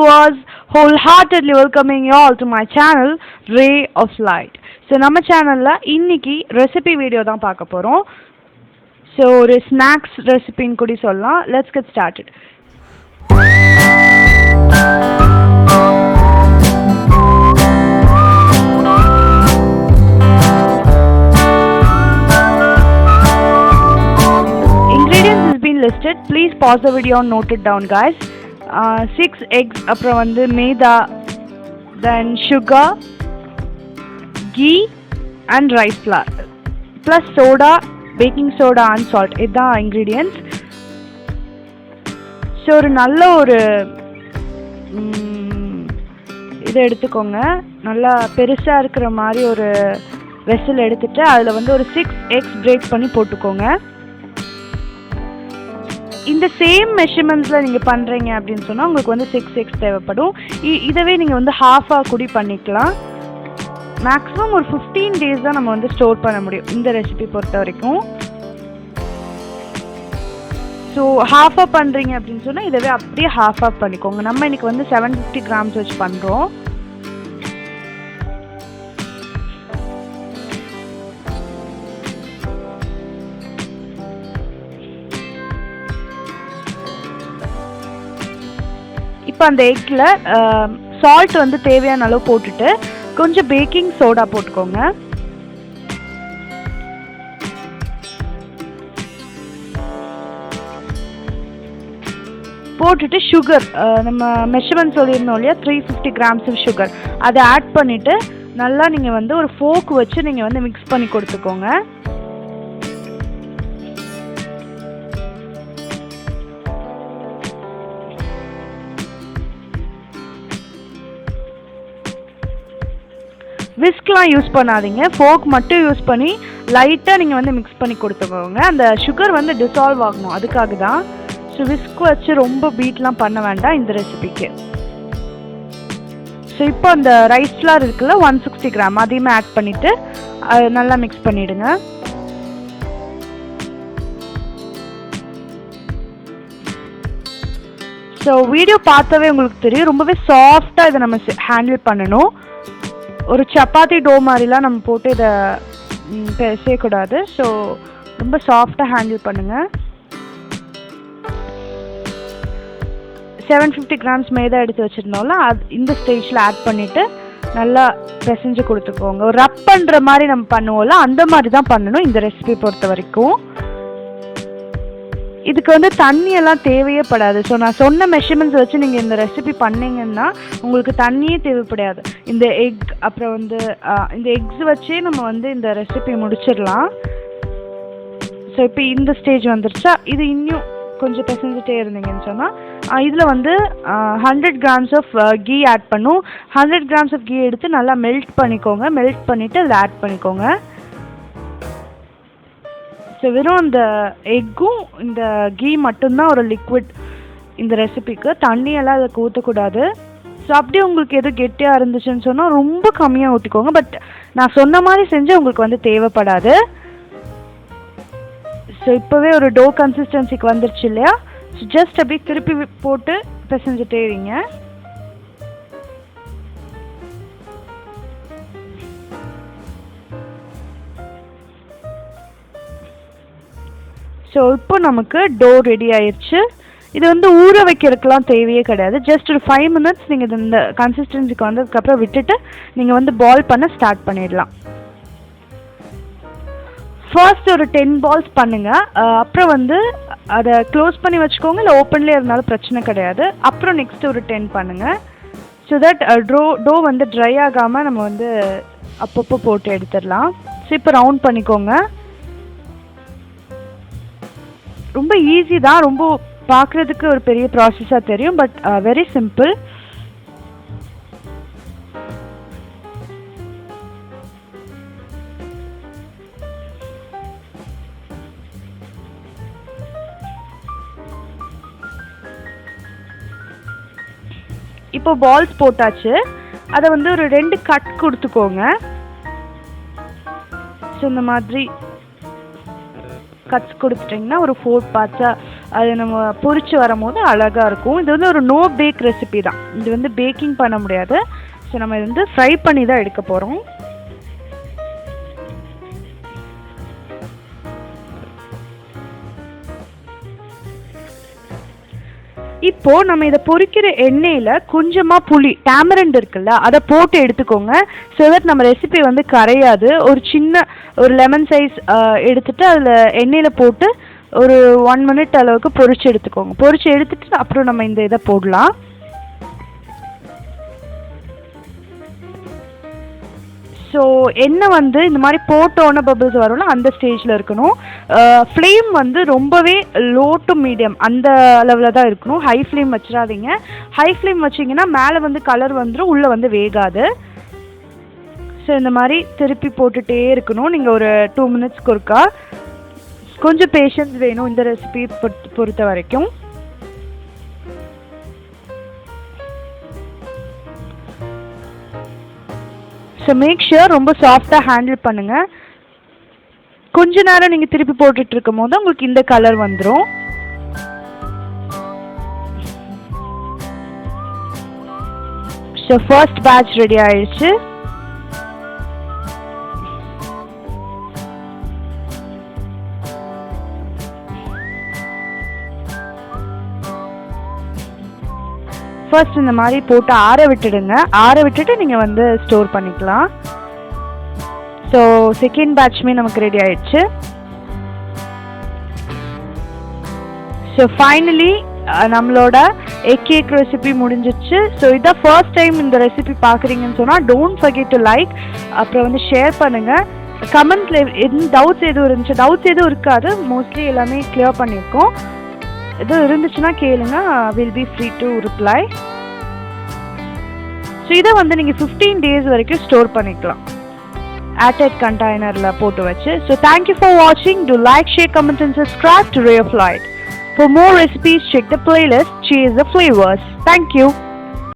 viewers, wholeheartedly welcoming you all to my channel Ray of Light. So நம்ம சேனல்ல இன்னைக்கு recipe video தான் பார்க்க போறோம். So ஒரு ஸ்நாக்ஸ் ரெசிபின்னு கூட சொல்லலாம். Let's get started. Ingredients has been listed. Please pause the video and note it down, guys. 6 eggs, அப்புறம் வந்து Maida, then sugar, ghee and rice flour, plus soda, baking soda and salt. இதான் ingredients. So ஒரு நல்ல ஒரு இதை எடுத்துக்கோங்க. நல்லா பெருசாக இருக்கிற மாதிரி ஒரு வெசல் எடுத்துட்டு அதில் வந்து ஒரு 6 eggs பிரேக் பண்ணி போட்டுக்கோங்க. இந்த சேம் மெஷர்மெண்ட்ஸில் நீங்கள் பண்ணுறீங்க அப்படின்னு சொன்னால் உங்களுக்கு வந்து 6 eggs தேவைப்படும். இதவே நீங்கள் வந்து ஹாஃபாக கூடி பண்ணிக்கலாம். மேக்ஸிமம் ஒரு 15 days தான் நம்ம வந்து ஸ்டோர் பண்ண முடியும் இந்த ரெசிபி பொறுத்த வரைக்கும். ஸோ ஹாஃபாக பண்ணுறீங்க அப்படின்னு சொன்னால் இதவே அப்படியே ஹாஃபாக பண்ணிக்கோங்க. நம்ம இன்றைக்கி வந்து 750 grams வச்சு பண்ணுறோம். இப்போ அந்த எக்கில் சால்ட் வந்து தேவையான அளவு போட்டுட்டு கொஞ்சம் பேக்கிங் சோடா போட்டுக்கோங்க. போட்டுட்டு சுகர், நம்ம மெஷர்மெண்ட் சொல்லியிருந்தோம் இல்லையா, 350 grams சுகர், அதை ஆட் பண்ணிவிட்டு நல்லா நீங்கள் வந்து ஒரு ஃபோக் வச்சு நீங்கள் வந்து மிக்ஸ் பண்ணி கொடுத்துக்கோங்க. விஸ்க்லாம் யூஸ் பண்ணாதீங்க, ஃபோக் மட்டும் யூஸ் பண்ணி லைட்டாக நீங்கள் வந்து மிக்ஸ் பண்ணி கொடுத்துக்கோங்க. அந்த சுகர் வந்து டிசால்வ் ஆகணும், அதுக்காக தான். ஸோ விஸ்க் வச்சு ரொம்ப பீட்லாம் பண்ண வேண்டாம் இந்த ரெசிபிக்கு. ஸோ இப்போ அந்த ரைஸ் ஃப்ளார் இருக்குல்ல 160 gram, அதையுமே ஆட் பண்ணிவிட்டு நல்லா மிக்ஸ் பண்ணிவிடுங்க. ஸோ வீடியோ பார்த்தாவே உங்களுக்கு தெரியும், ரொம்பவே சாஃப்டாக இதை நம்ம ஹேண்டில் பண்ணணும். ஒரு சப்பாத்தி டோ மாதிரிலாம் நம்ம போட்டு இதை செய்யக்கூடாது. ஸோ ரொம்ப சாஃப்டாக ஹேண்டில் பண்ணுங்கள். 750 grams மைதா எடுத்து வச்சுருந்தோம்ல, அது இந்த ஸ்டேஜில் ஆட் பண்ணிவிட்டு நல்லா பிசைஞ்சு கொடுத்துக்கோங்க. ஒரு ரப் பண்ணுற மாதிரி நம்ம பண்ணுவோம்ல, அந்த மாதிரி தான் பண்ணணும் இந்த ரெசிபி பொறுத்த வரைக்கும். இதுக்கு வந்து தண்ணியெல்லாம் தேவையே படாது. ஸோ நான் சொன்ன மெஷர்மெண்ட்ஸ் வச்சு நீங்கள் இந்த ரெசிபி பண்ணிங்கன்னா உங்களுக்கு தண்ணியே தேவைப்படாது. இந்த எக் அப்புறம் வந்து இந்த எக்ஸ் வச்சே நம்ம வந்து இந்த ரெசிபி முடிச்சிடலாம். ஸோ இப்போ இந்த ஸ்டேஜ் வந்துருச்சா, இது இன்னும் கொஞ்சம் பிசைஞ்சிட்டே இருந்தீங்கன்னு சொன்னால் இதில் வந்து 100 grams கீ ஆட் பண்ணும். 100 grams கீ எடுத்து நல்லா மெல்ட் பண்ணிக்கோங்க. மெல்ட் பண்ணிவிட்டு அதில் ஆட் பண்ணிக்கோங்க. ஸோ வெறும் அந்த எக்கும் இந்த கீ மட்டும்தான் ஒரு லிக்விட் இந்த ரெசிபிக்கு. தண்ணியெல்லாம் அதுக்கு ஊற்றக்கூடாது. ஸோ அப்படியே உங்களுக்கு எது கெட்டியாக இருந்துச்சுன்னு சொன்னால் ரொம்ப கம்மியாக ஊற்றிக்கோங்க. பட் நான் சொன்ன மாதிரி செஞ்சு உங்களுக்கு வந்து தேவைப்படாது. ஸோ இப்போவே ஒரு டோ கன்சிஸ்டன்சிக்கு வந்துருச்சு இல்லையா. ஸோ ஜஸ்ட் அப்படியே திருப்பி போட்டு பிசைஞ்சிட்டே இருங்க. ஸோ இப்போ நமக்கு டோ ரெடி ஆயிடுச்சு. இது வந்து ஊற வைக்கிறதுக்கெலாம் தேவையே கிடையாது. ஜஸ்ட் ஒரு 5 minutes நீங்கள் இது இந்த கன்சிஸ்டன்சிக்கு வந்ததுக்கப்புறம் விட்டுட்டு நீங்கள் வந்து பால் பண்ண ஸ்டார்ட் பண்ணிடலாம். ஃபர்ஸ்ட் ஒரு 10 balls பண்ணுங்கள். அப்புறம் வந்து அதை க்ளோஸ் பண்ணி வச்சுக்கோங்க, இல்லை ஓப்பன்லேயே இருந்தாலும் பிரச்சனை கிடையாது. அப்புறம் நெக்ஸ்ட் ஒரு 10 பண்ணுங்கள். ஸோ தட் டோ வந்து ட்ரை ஆகாமல் நம்ம வந்து அப்பப்போ போட்டு எடுத்துடலாம். ஸோ இப்போ ரவுண்ட் பண்ணிக்கோங்க. ரொம்ப ஈஸி தான், ரொம்ப பார்க்குறதுக்கு ஒரு பெரிய ப்ராசஸாக தெரியும், பட் வெரி சிம்பிள். இப்போ பால்ஸ் போட்டாச்சு. அதை வந்து ஒரு 2 கட் கொடுத்துக்கோங்க. ஸோ இந்த மாதிரி கட்ஸ் கொடுத்துட்டிங்கன்னா ஒரு 4 பார்ட்ஸாக அது நம்ம பொரிச்சு வரும்போது அழகாக இருக்கும். இது வந்து ஒரு நோ பேக் ரெசிபி தான். இது வந்து பேக்கிங் பண்ண முடியாது. ஸோ நம்ம இது வந்து ஃப்ரை பண்ணி தான் எடுக்க போகிறோம். இப்போது நம்ம இதை பொரிக்கிற எண்ணெயில் கொஞ்சமாக புளி டேமரண்ட் இருக்குல்ல அதை போட்டு எடுத்துக்கோங்க. ஸோ தட் நம்ம ரெசிபி வந்து கரையாது. ஒரு லெமன் சைஸ் எடுத்துகிட்டு அதில் எண்ணெயில் போட்டு ஒரு 1 minute அளவுக்கு பொரிச்சு எடுத்துக்கோங்க. பொரிச்சு எடுத்துட்டு அப்புறம் நம்ம இந்த இதை போடலாம். ஸோ எண்ணெய் வந்து இந்த மாதிரி போட்டோன்னு பபிள்ஸ் வரும்ல அந்த ஸ்டேஜில் இருக்கணும். ஃப்ளேம் வந்து ரொம்பவே லோ டு மீடியம் அந்த அளவில் தான் இருக்கணும். ஹை ஃப்ளேம் வச்சிடாதீங்க. ஹை ஃப்ளேம் வச்சிங்கன்னா மேலே வந்து கலர் வந்துடும், உள்ளே வந்து வேகாது. ஸோ இந்த மாதிரி திருப்பி போட்டுகிட்டே இருக்கணும். நீங்கள் ஒரு 2 minutesக்கு ஒருக்கா. கொஞ்சம் பேஷன்ஸ் வேணும் இந்த ரெசிபி பொறுத்த வரைக்கும். ஸோ மேக் ஷுர் ரொம்ப சாஃப்டாக ஹேண்டில் பண்ணுங்கள். கொஞ்ச நேரம் நீங்கள் திருப்பி போட்டுட்டு இருக்கும் போது உங்களுக்கு இந்த கலர் வந்துடும். ஸோ ஃபர்ஸ்ட் பேட்ச் ரெடி ஆயிடுச்சு. ஃபர்ஸ்ட் இந்த மாதிரி போட்டு ஆற விட்டுடுங்க. ஆற விட்டுட்டு நீங்கள் வந்து ஸ்டோர் பண்ணிக்கலாம். ஸோ செகண்ட் பேட்ச்மே நமக்கு ரெடி ஆயிடுச்சு. ஸோ ஃபைனலி நம்மளோட எக் கேக் ரெசிபி முடிஞ்சிச்சு. ஸோ இதான் ஃபர்ஸ்ட் டைம் இந்த ரெசிபி பார்க்குறீங்கன்னு சொன்னால் டோன்ட் ஃபர்கெட் டு லைக், அப்புறம் வந்து ஷேர் பண்ணுங்கள். கமெண்ட்ஸில் எதுவும் டவுட்ஸ் எதுவும் இருந்துச்சு, டவுட்ஸ் எதுவும் இருக்காது, மோஸ்ட்லி எல்லாமே கிளியர் பண்ணியிருக்கோம். எதுவும் இருந்துச்சுன்னா கேளுங்க, will be free to reply. So இதை வந்து நீங்கள் 15 days வரைக்கும் ஸ்டோர் பண்ணிக்கலாம் ஏர்டைட் கண்டெய்னரில் போட்டு வச்சு. ஸோ தேங்க்யூ ஃபார் வாட்சிங். To like, share, comment and subscribe to Ray of Light. For more recipes, check the playlist, chase the flavors. Thank you.